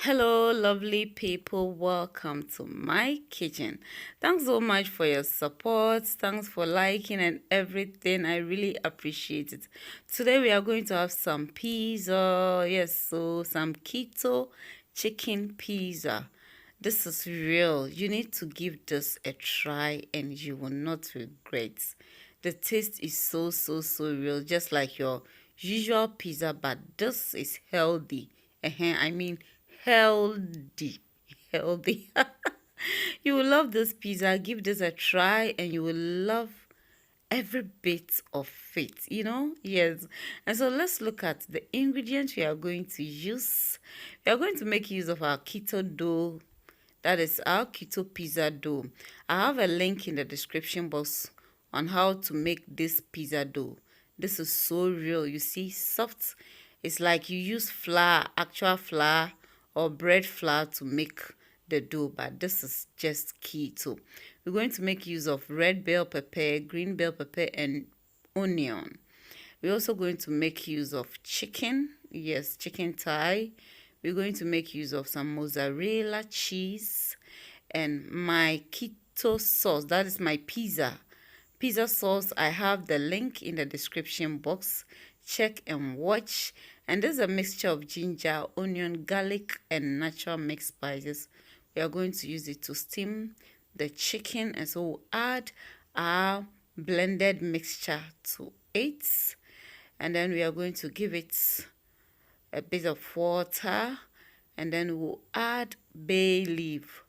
Hello, lovely people. Welcome to my kitchen. Thanks so much for your support. Thanks for liking and everything. I really appreciate it. Today we are going to have some pizza. Yes, so some keto chicken pizza. This is real. You need to give this a try and you will not regret. The taste is so real, just like your usual pizza, but this is healthy. I mean healthy. Healthy. You will love this pizza. Give this a try and you will love every bit of it. Yes. And so let's look at the ingredients we are going to use. We are going to make use of our keto dough. That is our keto pizza dough. I have a link in the description box on how to make this pizza dough. This is so real. You see, soft. It's like you use flour, actual flour or bread flour to make the dough, but this is just keto. We're going to make use of red bell pepper, green bell pepper, and onion. We're also going to make use of chicken. Yes, chicken thigh. We're going to make use of some mozzarella cheese and my keto sauce. That is my pizza sauce. I have the link in the description box. Check and watch. And this is a mixture of ginger, onion, garlic, and natural mixed spices. We are going to use it to steam the chicken, and so we'll add our blended mixture to it. And then we are going to give it a bit of water, and then we'll add bay leaf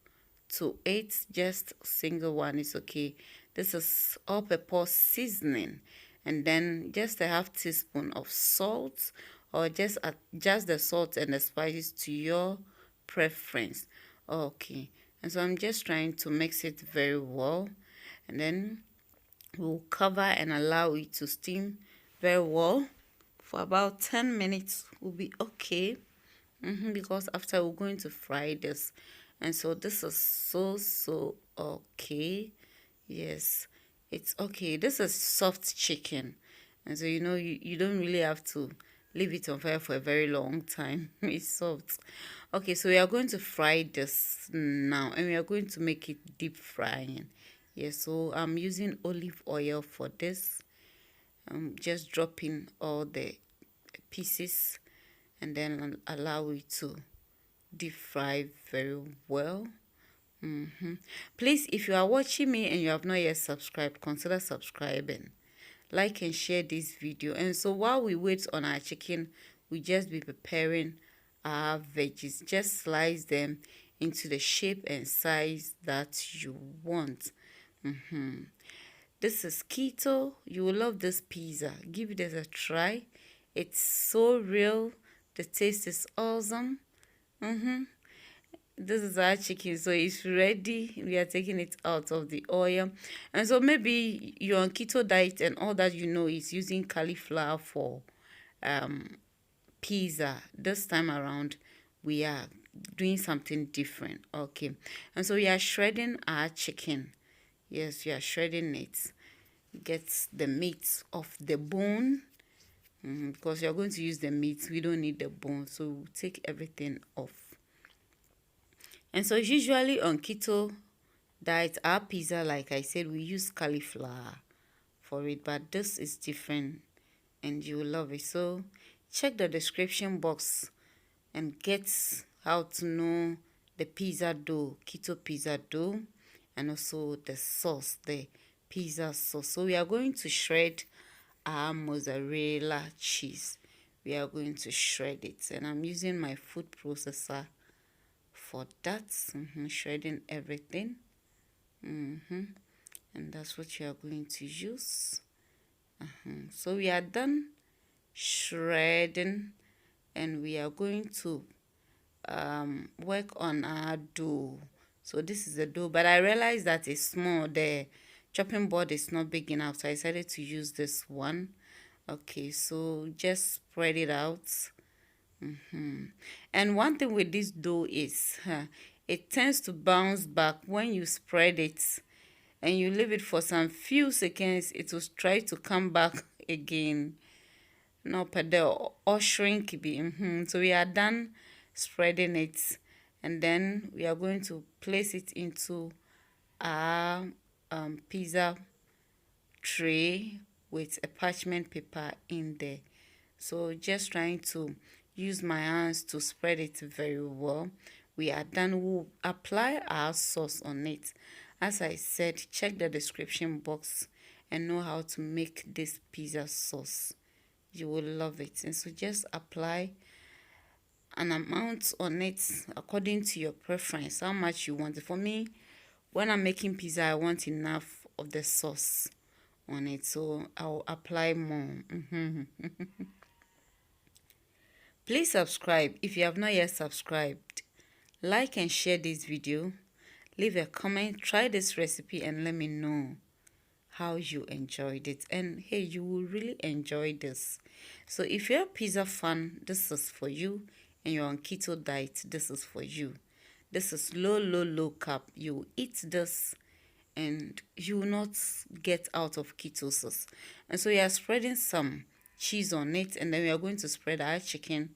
to it. Just single one is okay. This is all-purpose seasoning, and then just a half teaspoon of salt, or just adjust the salt and the spices to your preference. Okay, and so I'm just trying to mix it very well, and then we'll cover and allow it to steam very well for about 10 minutes. Will be okay. Because after we're going to fry this, and so this is so okay. Yes, it's okay. This is soft chicken, and so you don't really have to leave it on fire for a very long time. It's soft. Okay, so we are going to fry this now, and we are going to make it deep frying. Yes, so I'm using olive oil for this. I'm just dropping all the pieces and then allow it to deep fry very well. Please, if you are watching me and you have not yet subscribed, consider subscribing. Like and share this video. And so while we wait on our chicken, we just be preparing our veggies. Just slice them into the shape and size that you want. This is keto. You will love this pizza. Give it a try. It's so real. The taste is awesome. This is our chicken, so it's ready. We are taking it out of the oil. And so maybe you're on keto diet and all that is using cauliflower for pizza. This time around, we are doing something different. Okay, and so we are shredding our chicken. Yes, we are shredding it. Get the meat off the bone. Because you're going to use the meat, we don't need the bone, so we'll take everything off. And so usually on keto diet, our pizza, like I said, we use cauliflower for it, but this is different and you will love it. So check the description box and get how to know the pizza dough, keto pizza dough, and also the sauce, the pizza sauce. So we are going to shred our mozzarella cheese. We are going to shred it, and I'm using my food processor for that. Shredding everything. And that's what you are going to use. So we are done shredding, and we are going to work on our dough. So this is the dough, but I realized that it's small. The chopping board is not big enough, so I decided to use this one. Okay, so just spread it out. And one thing with this dough is it tends to bounce back when you spread it and you leave it for some few seconds. It will try to come back again. No, or shrink. So we are done spreading it, and then we are going to place it into our pizza tray with a parchment paper in there. So just trying to use my hands to spread it very well. We are done. We'll apply our sauce on it. As I said, check the description box and know how to make this pizza sauce. You will love it. And so just apply an amount on it according to your preference, how much you want it. For me, when I'm making pizza, I want enough of the sauce on it, so I'll apply more. Please subscribe if you have not yet subscribed. Like and share this video. Leave a comment, try this recipe, and let me know how you enjoyed it. And hey, you will really enjoy this. So if you're a pizza fan, this is for you. And you're on keto diet, this is for you. This is low carb. You eat this and you will not get out of ketosis. And so we are spreading some cheese on it, and then we are going to spread our chicken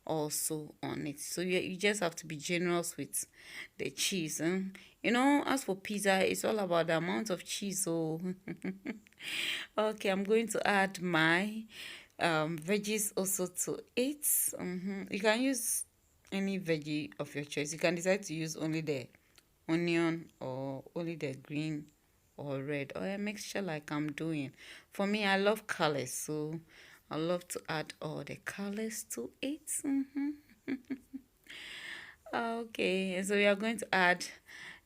also on it. So you just have to be generous with the cheese. You know, as for pizza, it's all about the amount of cheese. So okay, I'm going to add my veggies also to it. You can use any veggie of your choice. You can decide to use only the onion or only the green or red, or a mixture like I'm doing. For me, I love colors, so I love to add all the colors to it. Okay, so we are going to add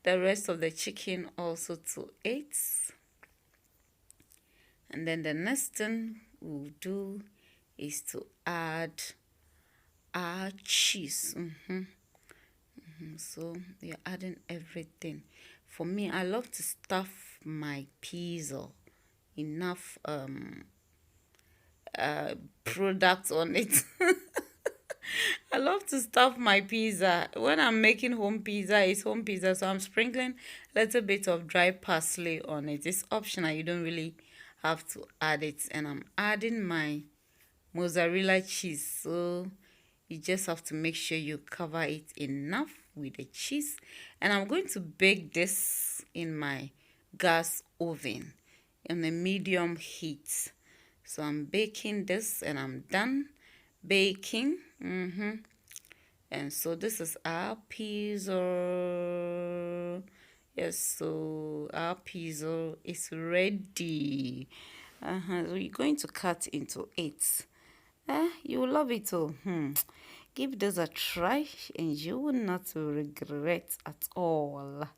the rest of the chicken also to it. And then the next thing we'll do is to add our cheese. So we are adding everything. For me, I love to stuff my pizza, enough products on it. I love to stuff my pizza. When I'm making home pizza, it's home pizza, so I'm sprinkling a little bit of dry parsley on it. It's optional, you don't really have to add it. And I'm adding my mozzarella cheese, so you just have to make sure you cover it enough with the cheese. And I'm going to bake this in my gas oven on a medium heat. So I'm baking this and I'm done baking. And so this is our pizza. Yes, so our pizza is ready. So you're going to cut into 8. You will love it. Give this a try and you will not regret at all.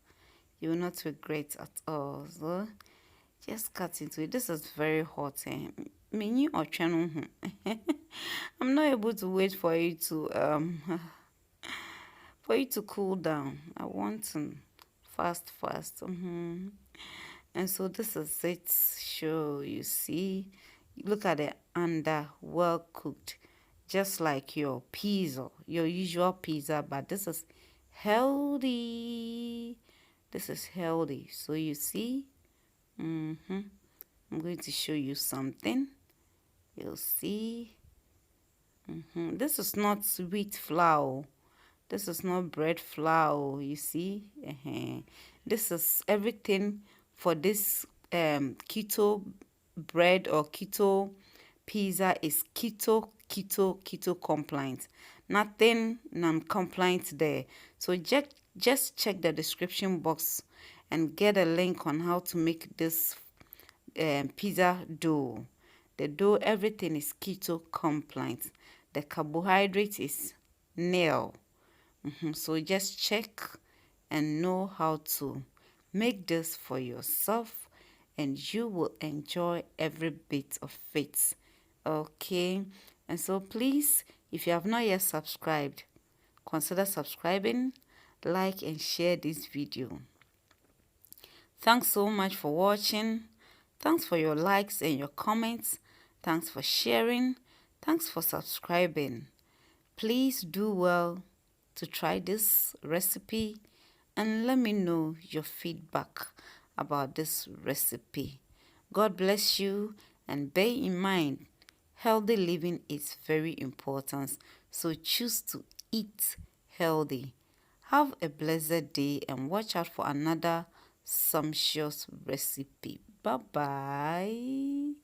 You will not regret at all. So just cut into it. This is very hot. Menu or channel. I'm not able to wait for you to cool down. I want to fast. And so this is it. Sure, you see, look at the under, well cooked, just like your pizza, your usual pizza, but this is healthy. This is healthy. So you see, I'm going to show you something. You'll see. This is not wheat flour. This is not bread flour. You see. This is everything for this keto bread or keto pizza is keto compliant. Nothing non-compliant there. So just check the description box and get a link on how to make this pizza dough. The dough, everything is keto compliant. The carbohydrate is nil. So just check and know how to make this for yourself, and you will enjoy every bit of it. Okay, and so please, if you have not yet subscribed, consider subscribing, like and share this video. Thanks so much for watching. Thanks for your likes and your comments. Thanks for sharing. Thanks for subscribing. Please do well to try this recipe and let me know your feedback about this recipe. God bless you, and bear in mind, healthy living is very important. So choose to eat healthy. Have a blessed day and watch out for another sumptuous recipe. Bye bye.